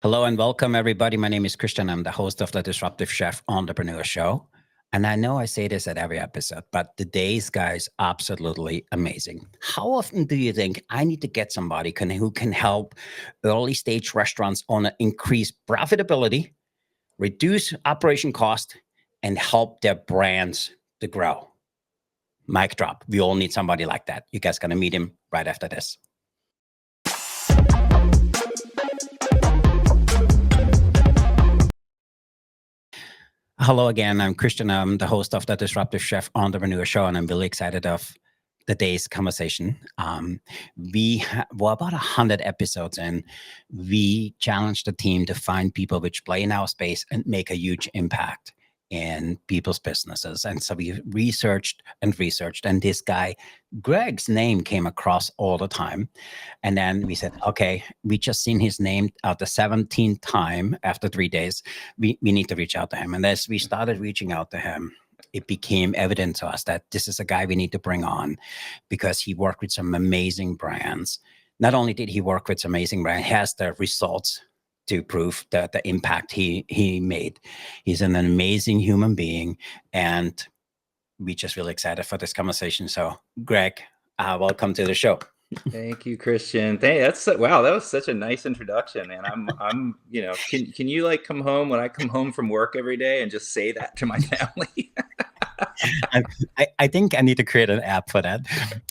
Hello and welcome, everybody. My name is Christian. I'm the host of the Disruptive Chef Entrepreneur Show. And I know I say this at every episode, but today's guy is absolutely amazing. How often do you think I need to get somebody who can help early stage restaurants owner increase profitability, reduce operation cost, and help their brands to grow? Mic drop. We all need somebody like that. You guys going to meet him right after this. Hello again. I'm Christian. I'm the host of the Disruptive Chef Entrepreneur Show, and I'm really excited of today's conversation. We're about 100 episodes in. We challenged the team to find people which play in our space and make a huge impact in people's businesses. And so we researched, and this guy, Greg's name came across all the time. And then we said, okay, we just seen his name out the 17th time after 3 days. We need to reach out to him. And as we started reaching out to him, it became evident to us that this is a guy we need to bring on because he worked with some amazing brands. Not only did he work with some amazing brands, he has the results to prove the impact he made. He's an amazing human being, and we're just really excited for this conversation. So, Greg, welcome to the show. Thank you, Christian. Wow, that was such a nice introduction. And can you like come home when I come home from work every day and just say that to my family? I think I need to create an app for that.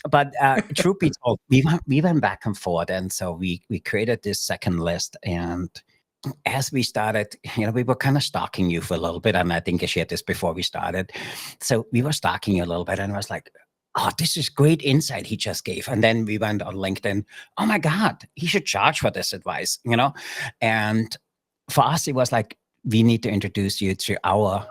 But truth be told, we went back and forth, and so we created this second list. And as we started, we were kind of stalking you for a little bit, and I think I shared this before we started. So we were stalking you a little bit, and I was like, oh, this is great insight he just gave. And then we went on LinkedIn. Oh my God, he should charge for this advice, And for us, it was like, we need to introduce you to our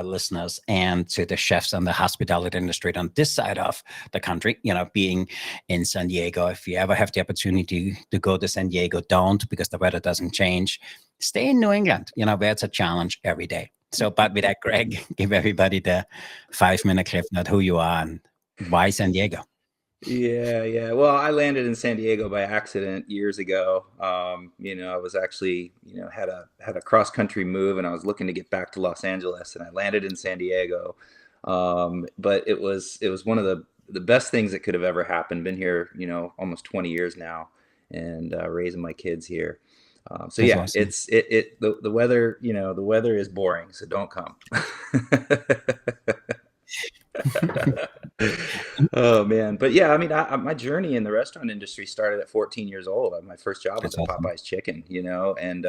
listeners and to the chefs and the hospitality industry on this side of the country, being in San Diego. If you ever have the opportunity to go to San Diego, don't, because the weather doesn't change. Stay in New England, where it's a challenge every day. So, but with that, Greg, give everybody the 5-minute clip note, who you are and why San Diego. Yeah. Well, I landed in San Diego by accident years ago. I was actually, had a cross country move, and I was looking to get back to Los Angeles, and I landed in San Diego. But it was one of the best things that could have ever happened. Been here, almost 20 years now, and raising my kids here. So yeah, awesome. The weather, the weather is boring, so don't come. Oh man, but yeah, I mean, my journey in the restaurant industry started at 14 years old. My first job was That's at awesome. Popeye's Chicken, and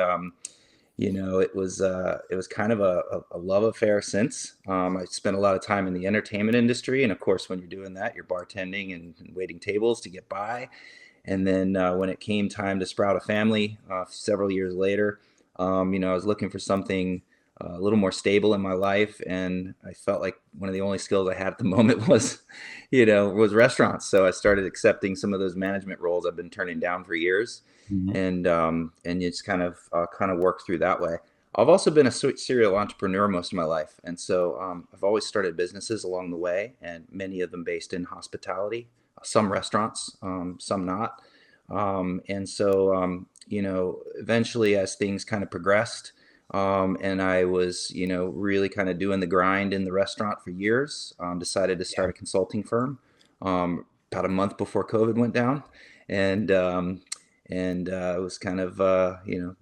it was kind of a love affair since. I spent a lot of time in the entertainment industry, and of course, when you're doing that, you're bartending and waiting tables to get by. And then when it came time to sprout a family, several years later, I was looking for something a little more stable in my life, and I felt like one of the only skills I had at the moment was restaurants. So I started accepting some of those management roles I've been turning down for years, Mhm. and it's kind of worked through that way. I've also been a serial entrepreneur most of my life, and so I've always started businesses along the way, and many of them based in hospitality. Some restaurants, some not, and so eventually, as things kind of progressed. And I was, really kind of doing the grind in the restaurant for years. Decided to start a consulting firm about a month before COVID went down, and it was kind of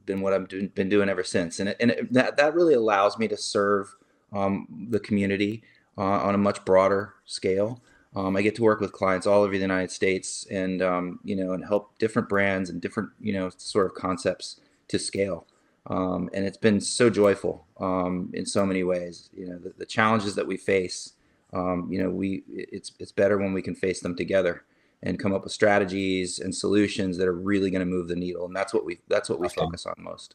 been what I've been doing ever since. That really allows me to serve the community on a much broader scale. I get to work with clients all over the United States, and and help different brands and different sort of concepts to scale. And it's been so joyful in so many ways. The challenges that we face, it's better when we can face them together and come up with strategies and solutions that are really going to move the needle. And that's what we focus on most.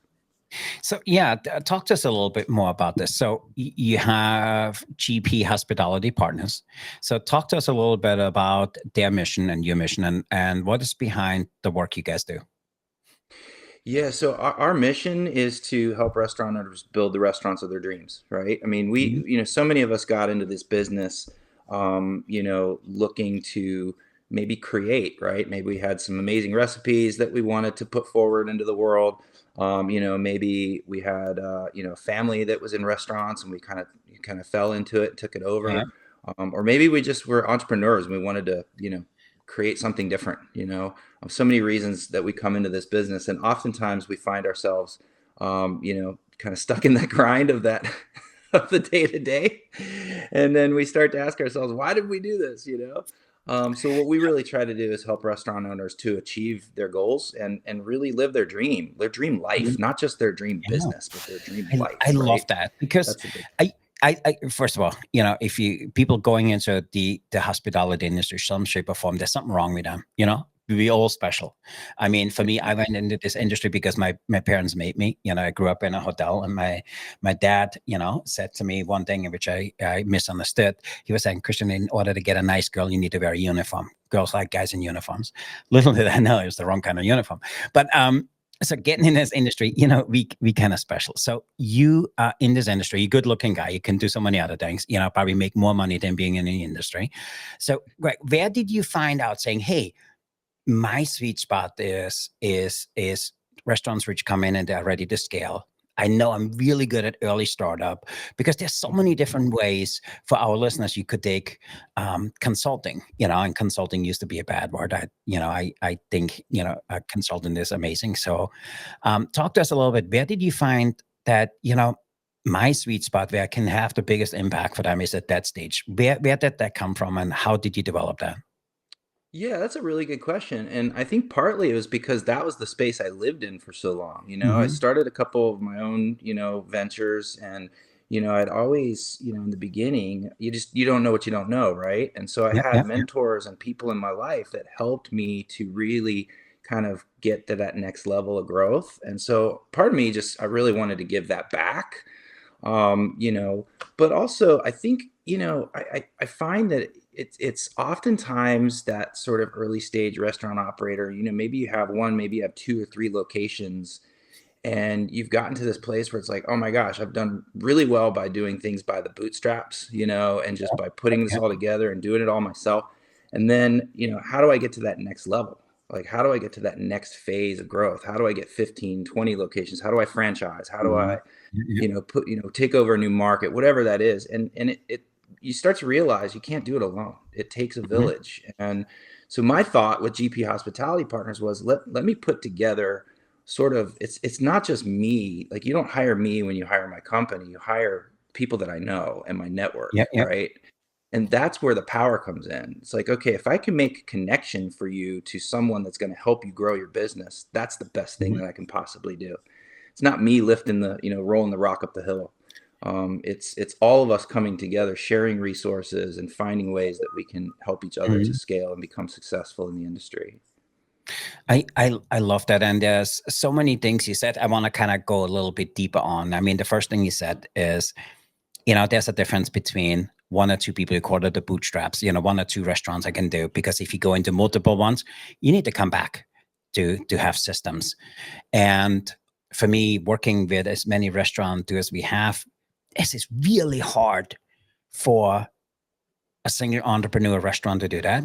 So yeah, talk to us a little bit more about this. So you have GP Hospitality Partners. So talk to us a little bit about their mission and your mission, and what is behind the work you guys do. Yeah, so our mission is to help restaurant owners build the restaurants of their dreams, right? I mean, Mhm. so many of us got into this business, looking to maybe create, right? Maybe we had some amazing recipes that we wanted to put forward into the world. Maybe we had, a family that was in restaurants and we kind of fell into it, took it Yeah. over. Or maybe we just were entrepreneurs and we wanted to, create something different, so many reasons that we come into this business. And oftentimes we find ourselves, kind of stuck in that grind of that, of the day to day. And then we start to ask ourselves, why did we do this? So what we really try to do is help restaurant owners to achieve their goals and really live their dream life, not just their dream Yeah. business, but their dream I life, love right? that because That's the big thing. I, first of all, if you people going into the hospitality industry, some shape or form, there's something wrong with them. We all special. I mean, for me, I went into this industry because my parents made me. I grew up in a hotel, and my dad, said to me one thing which I misunderstood. He was saying, Christian, in order to get a nice girl, you need to wear a uniform. Girls like guys in uniforms. Little did I know it was the wrong kind of uniform. But so getting in this industry, we kind of special. So you are in this industry, you're a good looking guy. You can do so many other things, probably make more money than being in the industry. So Greg, where did you find out saying, hey, my sweet spot is restaurants which come in and they're ready to scale. I know I'm really good at early startup because there's so many different ways for our listeners. You could take consulting, and consulting used to be a bad word. I think, a consultant is amazing. So talk to us a little bit. Where did you find that, my sweet spot where I can have the biggest impact for them is at that stage? Where did that come from and how did you develop that? Yeah, that's a really good question. And I think partly it was because that was the space I lived in for so long. I Hmm. started a couple of my own, ventures, and I'd always, in the beginning, you don't know what you don't know, right? And so I Yep, had yep, yep. mentors and people in my life that helped me to really kind of get to that next level of growth. And so part of me just I really wanted to give that back. um, you know, but also I think, I find that it's oftentimes that sort of early stage restaurant operator, maybe you have one, maybe you have two or three locations, and you've gotten to this place where it's like, oh my gosh, I've done really well by doing things by the bootstraps, and just by putting this Yep. all together and doing it all myself. And then, how do I get to that next level? Like, how do I get to that next phase of growth? How do I get 15, 20 locations? How do I franchise? How do Mhm. I, Yep. take over a new market, whatever that is? And it you start to realize you can't do it alone. It takes a Mhm. village. And so my thought with GP Hospitality Partners was, let me put together sort of, it's not just me. Like, you don't hire me when you hire my company. You hire people that I know and my network, Yep, yep. right? And that's where the power comes in. It's like, okay, if I can make a connection for you to someone that's going to help you grow your business, that's the best thing Mhm. that I can possibly do. It's not me lifting the, rolling the rock up the hill. It's all of us coming together, sharing resources and finding ways that we can help each other to Mhm. scale and become successful in the industry. I love that. And there's so many things you said. I want to kind of go a little bit deeper on. I mean, the first thing you said is, there's a difference between one or two people who call it the bootstraps, one or two restaurants I can do. Because if you go into multiple ones, you need to come back to have systems. And for me, working with as many restaurateurs we have, this is really hard for a single entrepreneur restaurant to do that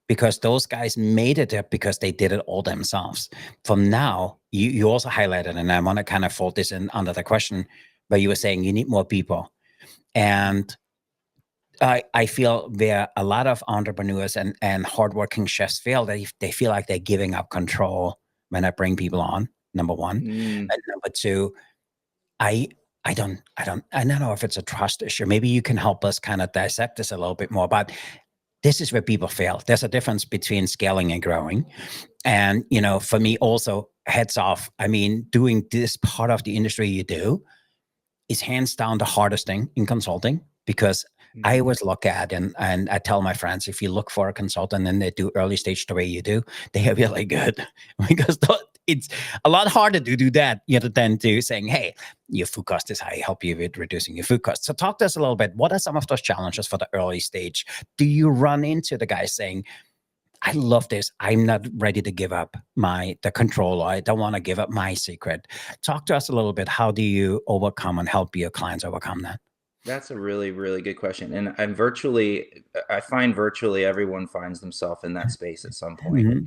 because those guys made it up because they did it all themselves. From now, you also highlighted, and I want to kind of fold this in under the question, but you were saying you need more people. And I feel where a lot of entrepreneurs and hardworking chefs fail, they feel like they're giving up control when I bring people on, number one. Mm. And number two, I I don't know if it's a trust issue. Maybe you can help us kind of dissect this a little bit more. But this is where people fail. There's a difference between scaling and growing. And, for me also, heads off. I mean, doing this part of the industry you do is hands down the hardest thing in consulting because I Mhm. always look at and I tell my friends, if you look for a consultant and they do early stage the way you do, they are really good because it's a lot harder to do that, than to saying, hey, your food cost is high, help you with reducing your food costs. So talk to us a little bit. What are some of those challenges for the early stage? Do you run into the guys saying, I love this. I'm not ready to give up the control. I don't want to give up my secret. Talk to us a little bit. How do you overcome and help your clients overcome that? That's a really, really good question. And I find virtually everyone finds themselves in that space at some point, Hmm.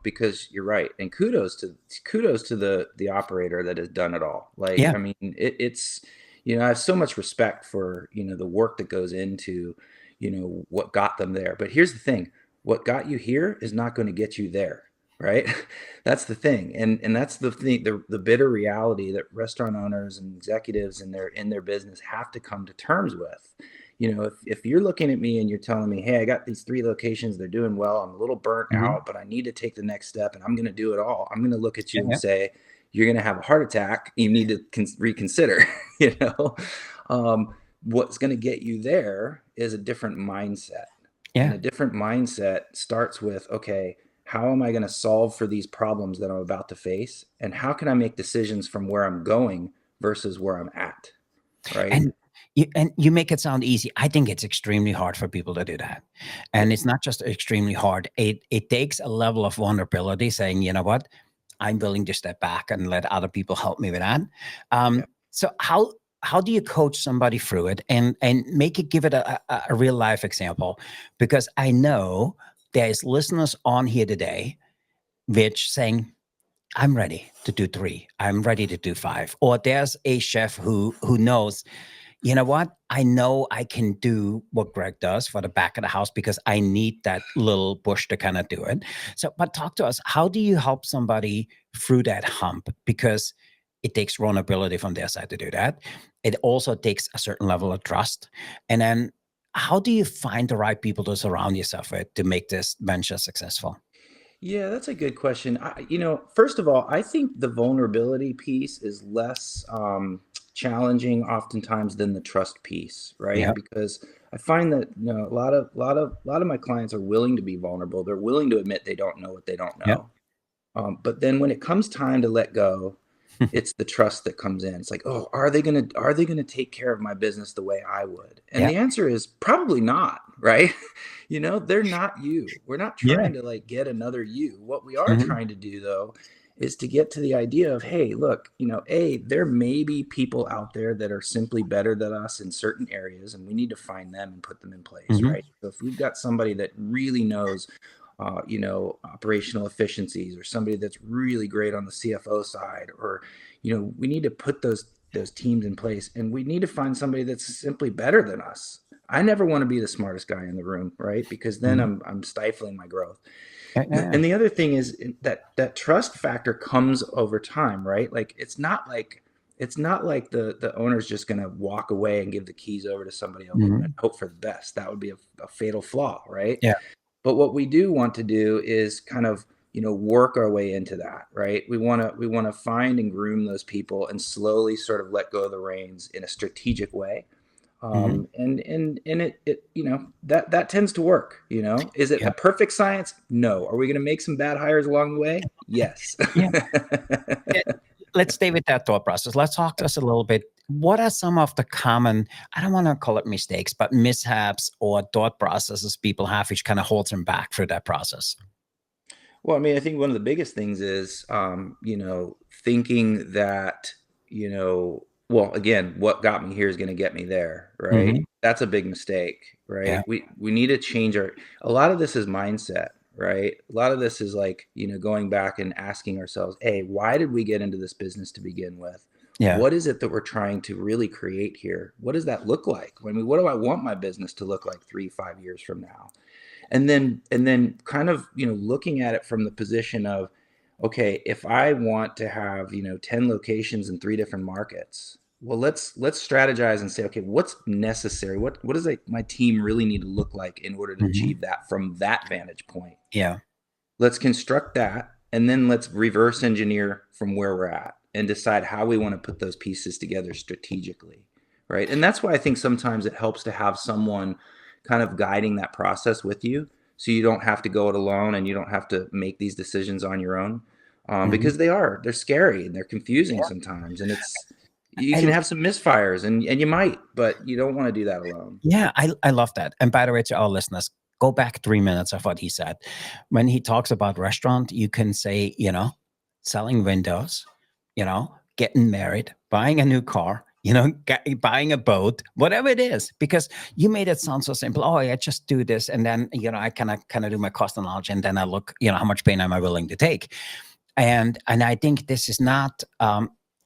because you're right. And kudos to the operator that has done it all. Like, Yeah. I mean, it's, I have so much respect for, the work that goes into, what got them there. But here's the thing, what got you here is not going to get you there. Right. That's the thing. And that's the thing, the bitter reality that restaurant owners and executives in their business have to come to terms with. If you're looking at me and you're telling me, hey, I got these 3 locations, they're doing well, I'm a little burnt Hmm. out, but I need to take the next step and I'm going to do it all. I'm going to look at Yeah. you and Yeah. say, you're going to have a heart attack. You need to reconsider. you know, what's going to get you there is a different mindset. And Yeah. a different mindset starts with, okay, how am I going to solve for these problems that I'm about to face? And how can I make decisions from where I'm going versus where I'm at? Right. And you make it sound easy. I think it's extremely hard for people to do that. And Yeah. it's not just extremely hard. It takes a level of vulnerability saying, you know what, I'm willing to step back and let other people help me with that. Yeah. So how do you coach somebody through it and make it, give it a real life example? Because I know there's listeners on here today which saying, I'm ready to do 3. I'm ready to do 5. Or there's a chef who knows, you know what? I know I can do what Greg does for the back of the house because I need that little push to kind of do it. So, but talk to us. How do you help somebody through that hump? Because it takes vulnerability from their side to do that. It also takes a certain level of trust. And then how do you find the right people to surround yourself with to make this venture successful? Yeah, that's a good question. First of all, I think the vulnerability piece is less challenging oftentimes than the trust piece, right? Yeah. Because I find that a lot of my clients are willing to be vulnerable. They're willing to admit they don't know what they don't Yeah. know. But then when it comes time to let go, it's the trust that comes in. It's like, oh, are they gonna take care of my business the way I would? And Yeah. the answer is probably not, right? They're not you. We're not Yeah. trying to like get another you. What we are Hmm. trying to do though is to get to the idea of, hey, look, there may be people out there that are simply better than us in certain areas, and we need to find them and put them in place, Hmm. right? So if we've got somebody that really knows operational efficiencies, or somebody that's really great on the CFO side, or we need to put those teams in place, and we need to find somebody that's simply better than us. I never want to be the smartest guy in the room, right? Because then Hmm. I'm stifling my growth. Yeah. Yeah. And the other thing is that trust factor comes over time, right? Like it's not like the owner's just going to walk away and give the keys over to somebody else and Hmm. hope for the best. That would be a fatal flaw, right? Yeah. But what we do want to do is kind of, work our way into that, right? We want to find and groom those people and slowly sort of let go of the reins in a strategic way. Hmm. And it that tends to work. Is it Yeah. a perfect science? No. Are we going to make some bad hires along the way? Yes. Yeah. Yeah, let's stay with that thought process. Let's talk to us a little bit. What are some of the common, I don't want to call it mistakes, but mishaps or thought processes people have which kind of holds them back through that process? Well, I mean, I think one of the biggest things is, thinking that, well, again, what got me here is going to get me there, right? Hmm. That's a big mistake, Yeah. right? We need to change a lot of this is mindset, right? A lot of this is like, going back and asking ourselves, hey, why did we get into this business to begin with? Yeah. What is it that we're trying to really create here? What does that look like? I mean, what do I want my business to look like 3, 5 years from now? And then kind of looking at it from the position of, okay, if I want to have 10 locations in 3 different markets, well, let's strategize and say, okay, what's necessary, what does my team really need to look like in order to Hmm. achieve that from that vantage point. Yeah. Let's construct that, and then let's reverse engineer from where we're at and decide how we want to put those pieces together strategically, right? And that's why I think sometimes it helps to have someone kind of guiding that process with you, so you don't have to go it alone and you don't have to make these decisions on your own, Hmm. because they're scary and they're confusing sometimes, and you can And have some misfires, and you might, but you don't want to do that alone. yeah, I love that. And by the way, to our listeners, go back 3 minutes of what he said. When he talks about restaurant, you can say, selling windows, getting married, buying a new car, buying a boat, whatever it is, because you made it sound so simple. Oh, I just do this, and then I kind of do my cost knowledge, and then I look, how much pain am I willing to take, and I think this is not.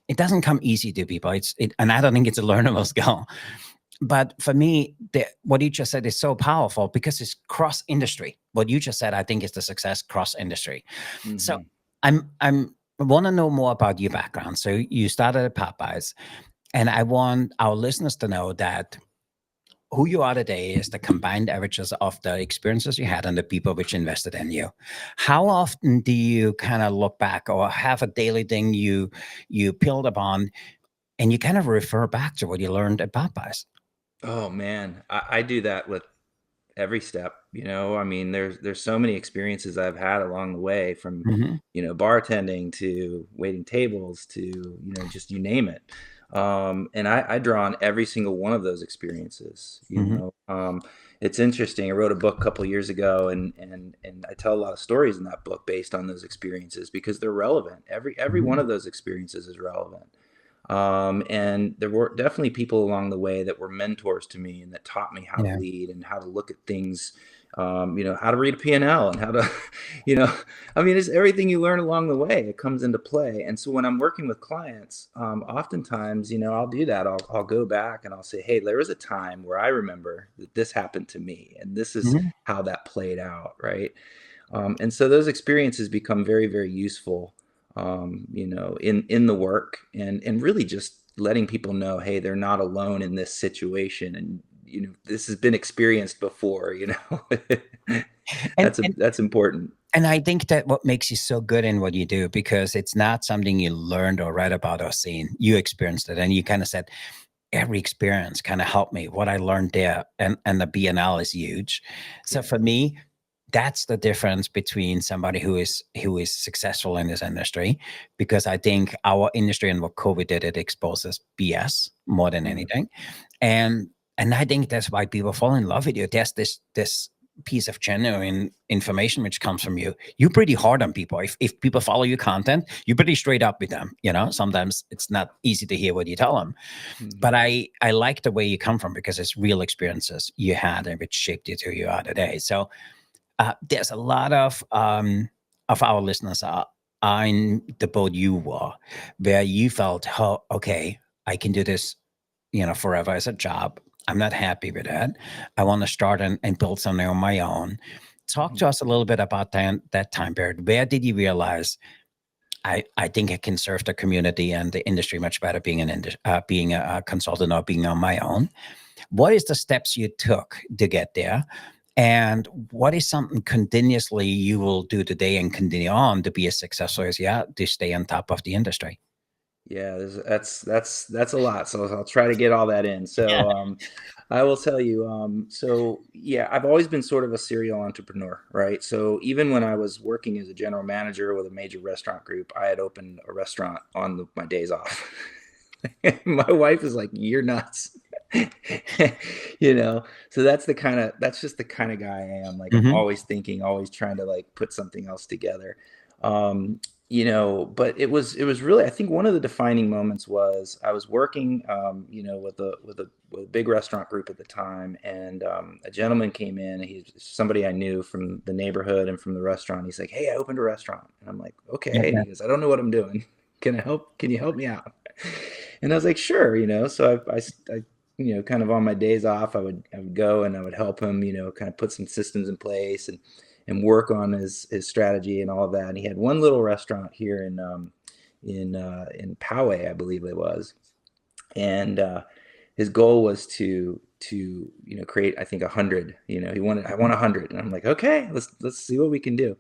It doesn't come easy to people. And I don't think it's a learnable skill. But for me, what you just said is so powerful because it's cross industry. What you just said, I think, is the success cross industry. So Hmm. I want to know more about your background. So you started at Popeyes, and I want our listeners to know that who you are today is the combined averages of the experiences you had and the people which invested in you. How often do you kind of look back or have a daily thing you build upon and you kind of refer back to what you learned at Popeyes? Oh man, I do that with every step. I mean, there's so many experiences I've had along the way, from Hmm. bartending to waiting tables to just you name it. And I draw on every single one of those experiences. Hmm. It's interesting. I wrote a book a couple years ago, and I tell a lot of stories in that book based on those experiences because they're relevant. Every one Hmm. of those experiences is relevant. And there were definitely people along the way that were mentors to me and that taught me how to Yeah. lead and how to look at things, how to read a P&L and how to, you know, I mean, it's everything you learn along the way. It comes into play. And so when I'm working with clients, oftentimes, I'll do that. I'll go back and I'll say, hey, there was a time where I remember that this happened to me and this is Hmm. how that played out. Right. And so those experiences become very, very useful, in the work, and really just letting people know, hey, they're not alone in this situation, and this has been experienced before. And, and That's important. and I think that what makes you so good in what you do, because it's not something you learned or read about or seen. You experienced it, and you kind of said, every experience kind of helped me. What I learned there, and the BNL is huge. So Yeah. for me, that's the difference between somebody who is successful in this industry, because I think our industry and what COVID did, it exposes BS more than Mhm. anything, and and I think that's why people fall in love with you. There's this piece of genuine information which comes from you. You're pretty hard on people. If people follow your content, you're pretty straight up with them. Sometimes it's not easy to hear what you tell them, but Mhm. I like the way you come from, because it's real experiences you had and which shaped you to who you are today. So there's a lot of our listeners are in the boat you were, where you felt, oh, okay, I can do this, forever as a job. I'm not happy with that. I want to start and build something on my own. Talk Mhm. to us a little bit about that time period. Where did you realize I think I can serve the community and the industry much better being a consultant or being on my own? What is the steps you took to get there? And what is something continuously you will do today and continue on to be as successful as you are, to stay on top of the industry? Yeah, that's a lot. So I'll try to get all that in. So I will tell you. So yeah, I've always been sort of a serial entrepreneur, right? So even when I was working as a general manager with a major restaurant group, I had opened a restaurant on my days off. My wife is like, "You're nuts," you know. So that's just the kind of guy I am. Like I'm Hmm. always thinking, always trying to like put something else together. Um, but it was really, I think one of the defining moments was I was working, with a big restaurant group at the time, and a gentleman came in. He's somebody I knew from the neighborhood and from the restaurant. He's like, "Hey, I opened a restaurant," and I'm like, "Okay." And Okay. he goes, "I don't know what I'm doing. Can I help? Can you help me out?" And I was like, "Sure." So I kind of on my days off, I would go and I would help him, kind of put some systems in place and work on his strategy and all of that. And he had one little restaurant here in Poway, I believe it was, and his goal was to create, I think, 100. I want 100, and I'm like, okay, let's see what we can do.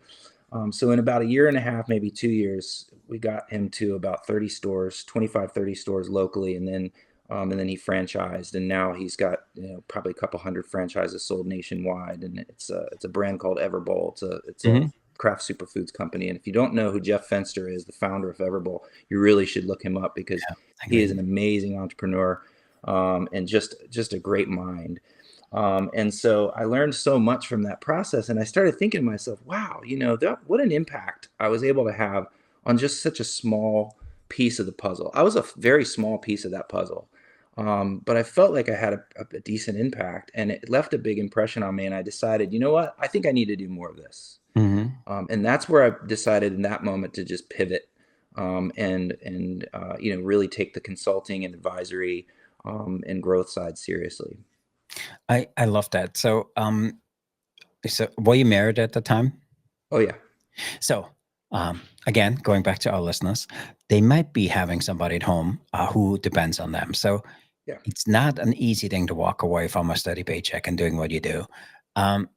So in about a year and a half, maybe 2 years, we got him to about 30 stores, 25, 30 stores locally, and then he franchised, and now he's got probably a couple hundred franchises sold nationwide, and it's a brand called Everbowl. It's a Hmm. craft superfoods company, and if you don't know who Jeff Fenster is, the founder of Everbowl, you really should look him up because Yeah, I he is agree. an amazing entrepreneur, and just a great mind. And so I learned so much from that process, and I started thinking to myself, wow, what an impact I was able to have on just such a small piece of the puzzle. I was a very small piece of that puzzle. But I felt like I had a decent impact, and it left a big impression on me. And I decided, you know what? I think I need to do more of this. Hmm. And that's where I decided in that moment to just pivot, really take the consulting and advisory and growth side seriously. I love that. So were you married at the time? Oh yeah, So, again, going back to our listeners, they might be having somebody at home who depends on them. So yeah. it's not an easy thing to walk away from a steady paycheck and doing what you do. And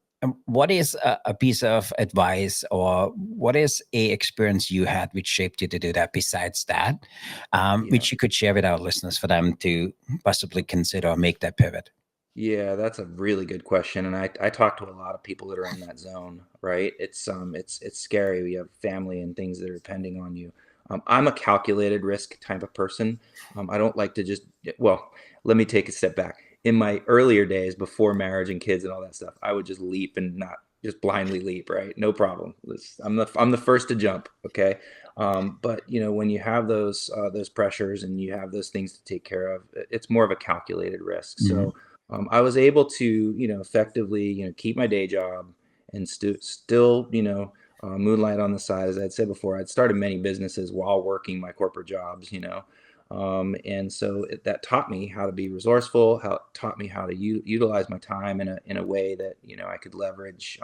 what is a piece of advice, or what is a experience you had which shaped you to do that besides that, Yeah. which you could share with our listeners for them to possibly consider or make that pivot? Yeah, that's a really good question, and I talk to a lot of people that are in that zone, right? It's scary. We have family and things that are depending on you. I'm a calculated risk type of person. I don't like to just well, let me take a step back. In my earlier days, before marriage and kids and all that stuff, I would just leap and not just blindly leap, right? No problem. I'm the first to jump, okay? But when you have those pressures and you have those things to take care of, it's more of a calculated risk. Hmm. So I was able to, effectively, keep my day job and still, moonlight on the side. As I'd said before, I'd started many businesses while working my corporate jobs, and so that taught me how to be resourceful, how it taught me how to utilize my time in a way that, I could leverage,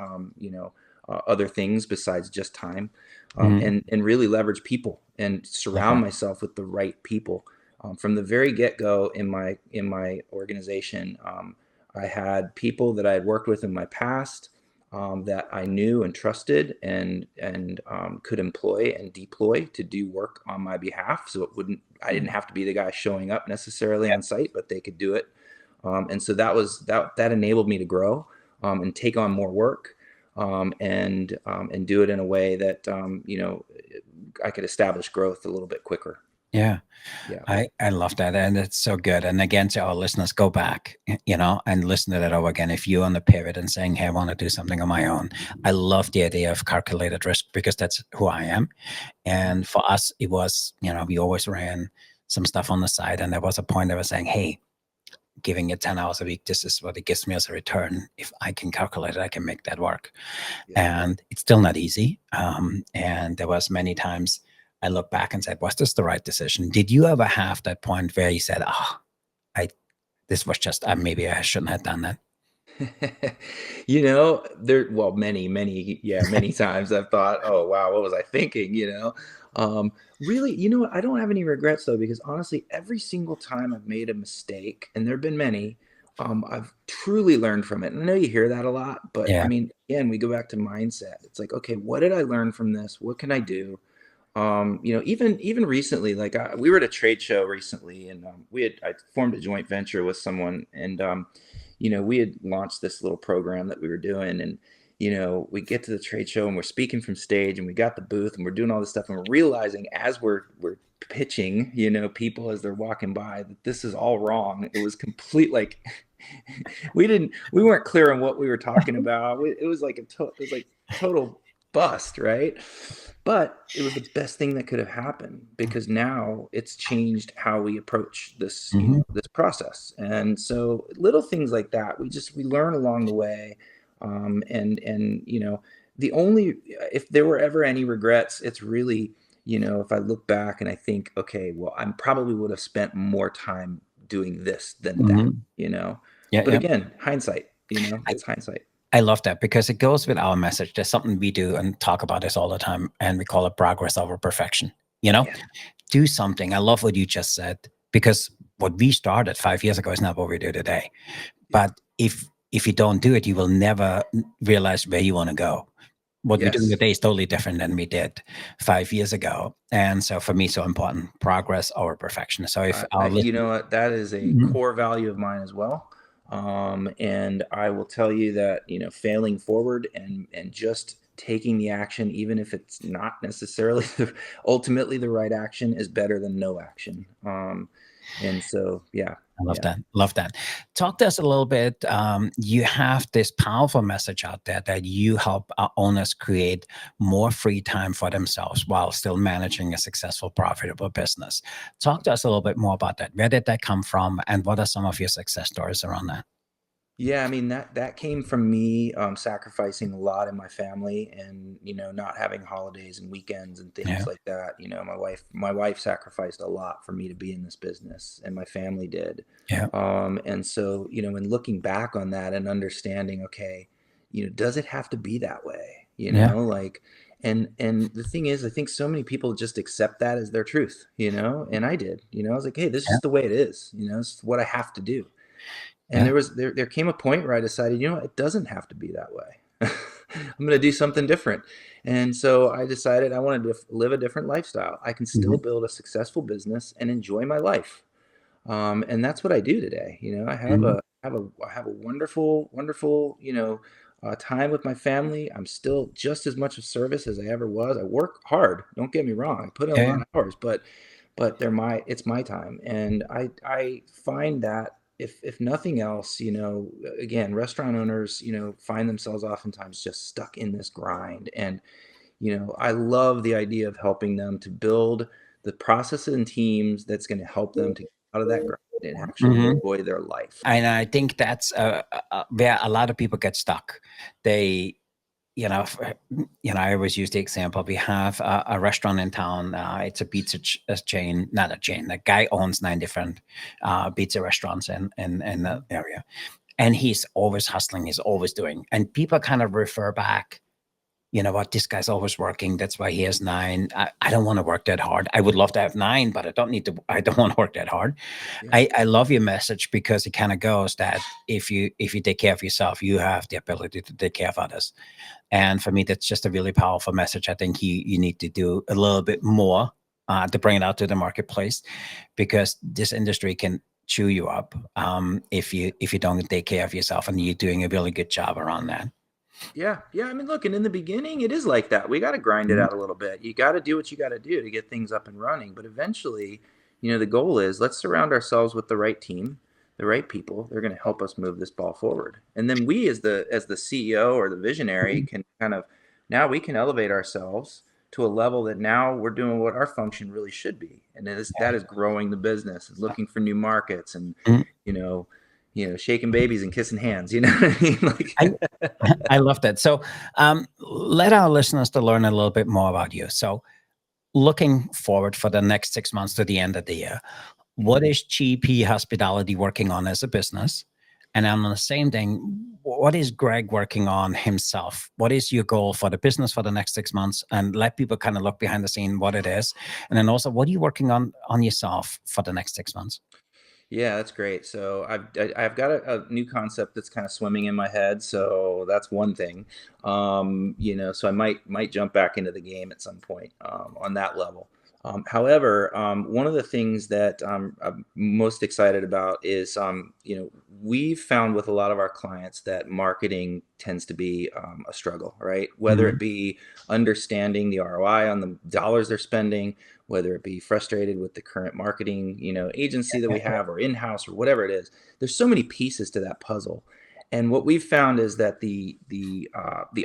other things besides just time, Hmm. and really leverage people and Love surround that. myself with the right people. From the very get-go in my organization, I had people that I had worked with in my past, that I knew and trusted and could employ and deploy to do work on my behalf. So I didn't have to be the guy showing up necessarily Yeah. on site, but they could do it. And so that enabled me to grow, and take on more work, and do it in a way that, I could establish growth a little bit quicker. Yeah. Yeah. I love that. And it's so good. And again, to our listeners, go back, and listen to that over again. If you're on the pivot and saying, hey, I want to do something on my own, I love the idea of calculated risk because that's who I am. Mhm. And for us, it was, we always ran some stuff on the side. And there was a point I was saying, hey, giving it 10 hours a week, this is what it gives me as a return. If I can calculate it, I can make that work. Yeah. And it's still not easy. And there was many times I look back and said, was this the right decision? Did you ever have that point where you said, oh, I this was just maybe I shouldn't have done that? Many, yeah, many times I've thought, oh wow, what was I thinking? Really, what? I don't have any regrets though, because honestly, every single time I've made a mistake, and there've been many, I've truly learned from it. And I know you hear that a lot, but I Yeah. mean, again, we go back to mindset. It's like, okay, what did I learn from this? What can I do? Even recently, like, we were at a trade show recently, and I formed a joint venture with someone, and we had launched this little program that we were doing, and we get to the trade show and we're speaking from stage, and we got the booth and we're doing all this stuff, and we're realizing as we're pitching, people as they're walking by, that this is all wrong. It was complete, like, we weren't clear on what we were talking about. It was like it was like total bust, right? But it was the best thing that could have happened, because now it's changed how we approach this, Hmm. this process. And so little things like that, we learn along the way. And the only, if there were ever any regrets, it's really, if I look back and I think, okay, well, I probably would have spent more time doing this than that, Hmm. Yeah. but Yeah. again, hindsight, I, it's hindsight. I love that because it goes with our message. There's something we do and talk about this all the time, and we call it progress over perfection. You know, Yeah. do something. I love what you just said, because what we started 5 years ago is not what we do today. Yeah. But if you don't do it, you will never realize where you want to go. What we're doing Yes. today is totally different than we did 5 years ago. And so for me, so important, progress over perfection. So if our You listeners, know what? That is a Mhm. core value of mine as well. And I will tell you that, failing forward and just taking the action, even if it's not necessarily ultimately the right action, is better than no action. And so, yeah, I love yeah. that. Love that. Talk to us a little bit. You have this powerful message out there that you help owners create more free time for themselves while still managing a successful, profitable business. Talk to us a little bit more about that. Where did that come from, and what are some of your success stories around that? Yeah, I mean that came from me sacrificing a lot in my family, and not having holidays and weekends and things Yeah, like that. My wife sacrificed a lot for me to be in this business, and my family did. yeah, And so in looking back on that and understanding, okay, does it have to be that way? yeah, Like, and the thing is, I think so many people just accept that as their truth. And I did. I was like, hey, this is yeah. just the way it is. It's what I have to do. And Yeah. there came a point where I decided, it doesn't have to be that way. I'm going to do something different. And so I decided I wanted to live a different lifestyle. I can still Mhm. build a successful business and enjoy my life. And that's what I do today. Mhm. I have a wonderful, wonderful, time with my family. I'm still just as much of service as I ever was. I work hard. Don't get me wrong. I put in a Yeah. lot of hours, but it's my time. And I find that if nothing else, again, restaurant owners, find themselves oftentimes just stuck in this grind. And I love the idea of helping them to build the processes and teams that's going to help them to get out of that grind and actually Mhm. enjoy their life. And I think that's where a lot of people get stuck. They, I always use the example. We have a restaurant in town. It's a pizza chain, not a chain. The guy owns 9 different pizza restaurants in the area, and he's always hustling. He's always doing, and people kind of refer back. You know what? This guy's always working. That's why he has 9. I don't want to work that hard. I would love to have 9, but I don't need to. I don't want to work that hard. Yeah. I love your message because it kind of goes that if you take care of yourself, you have the ability to take care of others. And for me, that's just a really powerful message. I think you need to do a little bit more to bring it out to the marketplace, because this industry can chew you up if you don't take care of yourself, and you're doing a really good job around that. Yeah. Yeah. I mean, look, and in the beginning, it is like that. We got to grind it Mhm. out a little bit. You got to do what you got to do to get things up and running. But eventually, the goal is, let's surround ourselves with the right team, the right people. They're going to help us move this ball forward. And then we, as the CEO or the visionary, Mhm. can kind of, now we can elevate ourselves to a level that now we're doing what our function really should be. And that is growing the business and looking for new markets, and, Mhm. you know, shaking babies and kissing hands. You know what I mean? I Like, I love that. So, let our listeners to learn a little bit more about you. So, looking forward for the next 6 months to the end of the year, what Mhm. is GP Hospitality working on as a business? And on the same thing, what is Greg working on himself? What is your goal for the business for the next 6 months? And let people kind of look behind the scene what it is. And then also, what are you working on yourself for the next 6 months? Yeah, that's great. So I've got a new concept that's kind of swimming in my head. So that's one thing. So I might jump back into the game at some point on that level. However, one of the things that I'm most excited about is, we've found with a lot of our clients that marketing tends to be a struggle, right? Whether Mhm. it be understanding the ROI on the dollars they're spending, whether it be frustrated with the current marketing, agency that we have, or in-house, or whatever it is. There's so many pieces to that puzzle. And what we've found is that the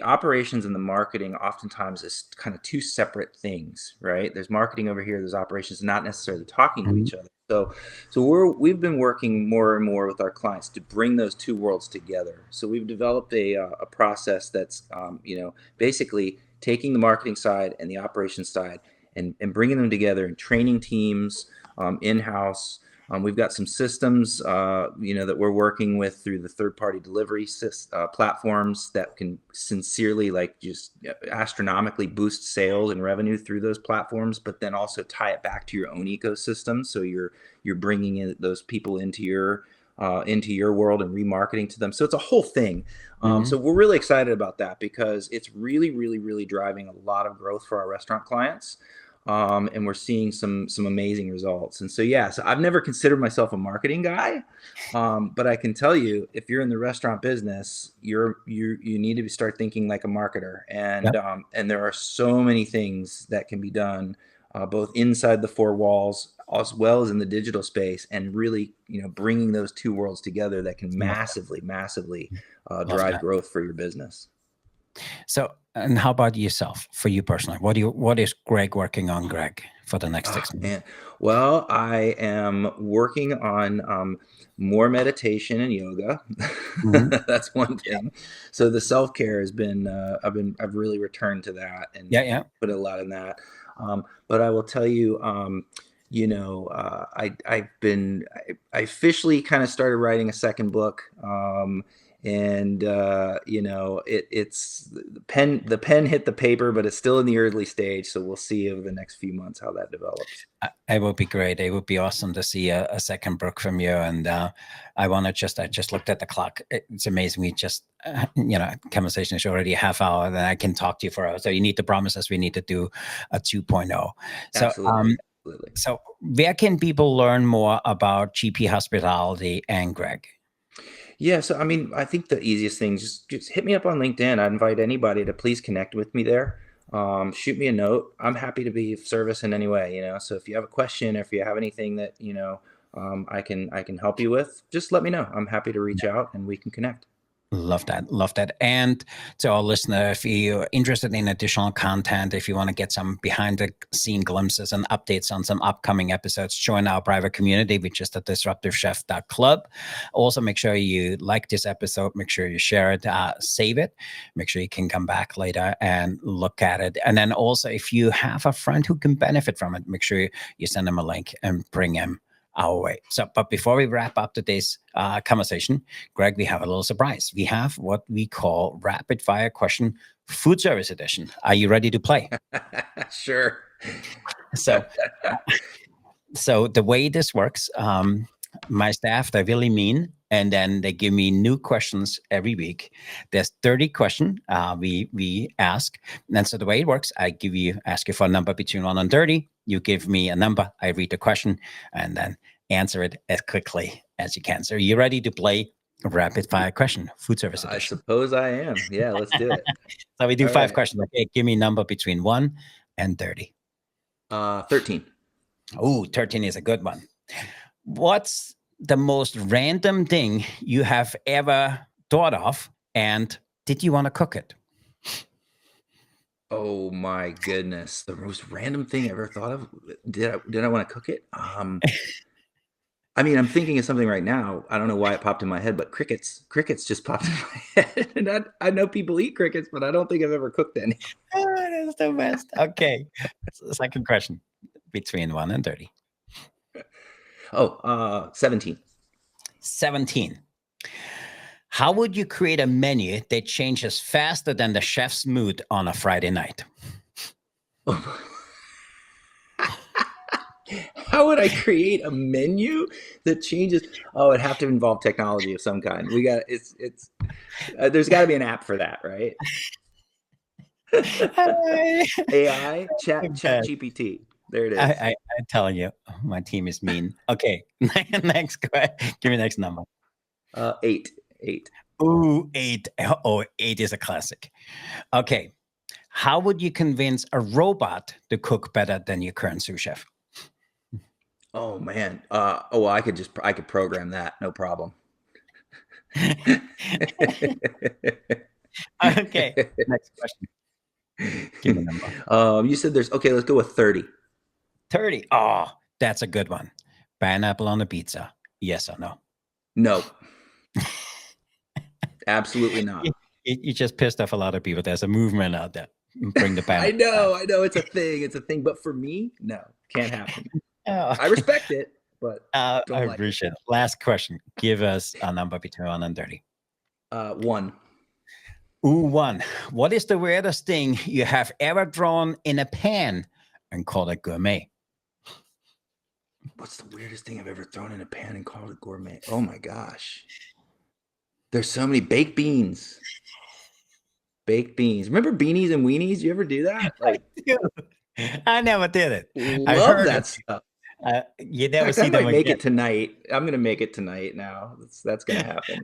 operations and the marketing oftentimes is kind of two separate things, right? There's marketing over here, there's operations, not necessarily talking to Mhm. each other. So we've been working more and more with our clients to bring those two worlds together. So we've developed a process that's, basically taking the marketing side and the operations side, and bringing them together and training teams in-house. We've got some systems, that we're working with through the third-party delivery platforms that can sincerely, like, just astronomically boost sales and revenue through those platforms, but then also tie it back to your own ecosystem. So you're bringing in those people into your world and remarketing to them. So it's a whole thing. Mhm. So we're really excited about that because it's really, really, really driving a lot of growth for our restaurant clients. and we're seeing some amazing results. And so yeah, so I've never considered myself a marketing guy, but I can tell you, if you're in the restaurant business, you need to start thinking like a marketer. Yep. And there are so many things that can be done, both inside the four walls as well as in the digital space, and really, bringing those two worlds together that can Love that. massively Love drive that. growth for your business. So, and how about yourself, for you personally? What is Greg working on, Greg, for the next Oh 6 months? man. Well, I am working on more meditation and yoga. Hmm. That's one thing. So the self care has been I've really returned to that Yeah, and yeah. put a lot in that. But I will tell you, I officially kind of started writing a second book. And it's the pen hit the paper, but it's still in the early stage, so we'll see over the next few months how that develops. It would be great. It would be awesome to see a second book from you. And I just looked at the clock. It's amazing. We just, conversation is already a half hour, and I can talk to you for hours. So you need to promise us we need to do a 2.0. So, Absolutely, absolutely. so where can people learn more about GP Hospitality and Greg? Yeah, so I mean, I think the easiest thing, just hit me up on LinkedIn. I invite anybody to please connect with me there. Shoot me a note. I'm happy to be of service in any way. So if you have a question, or if you have anything that I can help you with, just let me know. I'm happy to reach out and we can connect. Love that. Love that. And to our listener, if you're interested in additional content, if you want to get some behind the scene glimpses and updates on some upcoming episodes, join our private community, which is the disruptivechef.club. Also, make sure you like this episode, make sure you share it, save it, make sure you can come back later and look at it. And then also, if you have a friend who can benefit from it, make sure you send them a link and bring them our way. So, but before we wrap up today's conversation, Greg, we have a little surprise. We have what we call rapid fire question food service edition. Are you ready to play? Sure. So, so the way this works, my staff, they're really mean, and then they give me new questions every week. There's 30 questions we ask. And so the way it works, ask you for a number between 1 and 30. You give me a number, I read the question, and then answer it as quickly as you can. So are you ready to play a rapid fire question, food service I edition? suppose I am. Yeah, let's do it. So we do All 5 right. questions. Okay, give me a number between 1 and 30. 13. Oh, 13 is a good one. What's the most random thing you have ever thought of, and did you want to cook it? Oh my goodness. The most random thing I ever thought of. Did I want to cook it? I mean, I'm thinking of something right now. I don't know why it popped in my head, but crickets. Crickets just popped in my head. And I know people eat crickets, but I don't think I've ever cooked any. Oh, that's the best. Okay. Second question between 1 and 30. Oh, 17. 17. How would you create a menu that changes faster than the chef's mood on a Friday night? How would I create a menu that changes? Oh, it'd have to involve technology of some kind. There's got to be an app for that, right? AI, chat Okay. GPT. There it is. I'm telling you, my team is mean. Okay. Next, give me next number. 8. 8. Ooh, 8. Oh, 8 is a classic. Okay. How would you convince a robot to cook better than your current sous chef? Oh man. Well, I could program that, no problem. Okay. Next question. Give me a number. You said okay, let's go with 30. 30. Oh, that's a good one. Pineapple on a pizza. Yes or no? No. Absolutely not. You just pissed off a lot of people. There's a movement out there. Bring the pineapple. I know it's a thing. But for me, no, can't happen. Oh, I respect it, but I don't like it. appreciate it. Last question. Give us a number between 1 and 30. 1. Ooh, 1. What is the weirdest thing you have ever drawn in a pan and called it gourmet? What's the weirdest thing I've ever thrown in a pan and called it gourmet? Oh my gosh. There's so many baked beans. Baked beans. Remember beanies and weenies? You ever do that? Like, I never did it. I Love heard that of stuff. you In never fact, I see them might make again. it tonight. I'm gonna make it tonight now. That's gonna happen.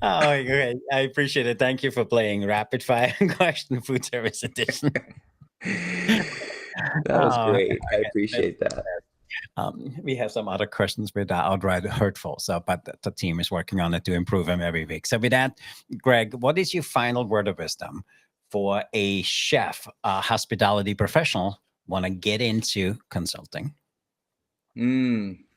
Oh, great. I appreciate it. Thank you for playing Rapid Fire Question Food Service Edition. That was Oh, great. I that's appreciate that. we have some other questions that are outright hurtful. So, but the team is working on it to improve them every week. So, with that, Greg, what is your final word of wisdom for a chef, a hospitality professional, want to get into consulting?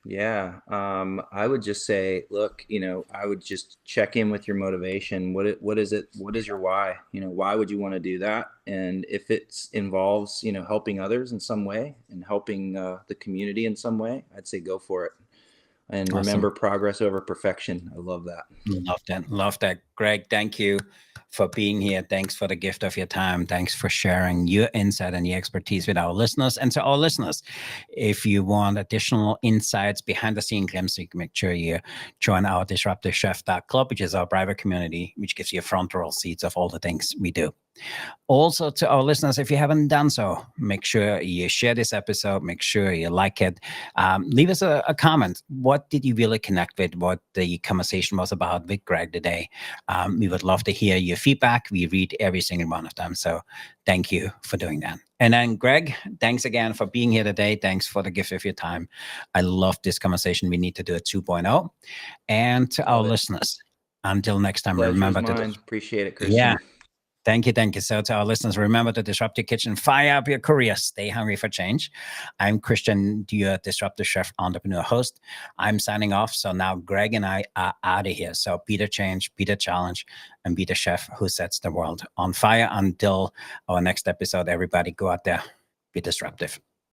Yeah. I would just say, look, I would just check in with your motivation. What is it? What is your why? Why would you want to do that? And if it involves, helping others in some way and helping the community in some way, I'd say go for it. And Awesome. remember, progress over perfection. I love that. Love that. Love that. Greg, thank you for being here. Thanks for the gift of your time. Thanks for sharing your insight and your expertise with our listeners. And to our listeners, if you want additional insights, behind the scene glimpse, you can make sure you join our Disruptive Chef Club, which is our private community, which gives you front row seats of all the things we do. Also, to our listeners, if you haven't done so, make sure you share this episode, make sure you like it. Leave us a comment. What did you really connect with? What the conversation was about with Greg today? We would love to hear your feedback. We read every single one of them. So thank you for doing that. And then, Greg, thanks again for being here today. Thanks for the gift of your time. I love this conversation. We need to do a 2.0. And to our Love it. listeners, until next time, Pleasure is remember to mine. Appreciate it, yeah. Christian. Thank you. Thank you. So to our listeners, remember to disrupt your kitchen, fire up your career, stay hungry for change. I'm Christian, your Disruptive Chef Entrepreneur host. I'm signing off. So now Greg and I are out of here. So be the change, be the challenge, and be the chef who sets the world on fire. Until our next episode, everybody go out there, be disruptive.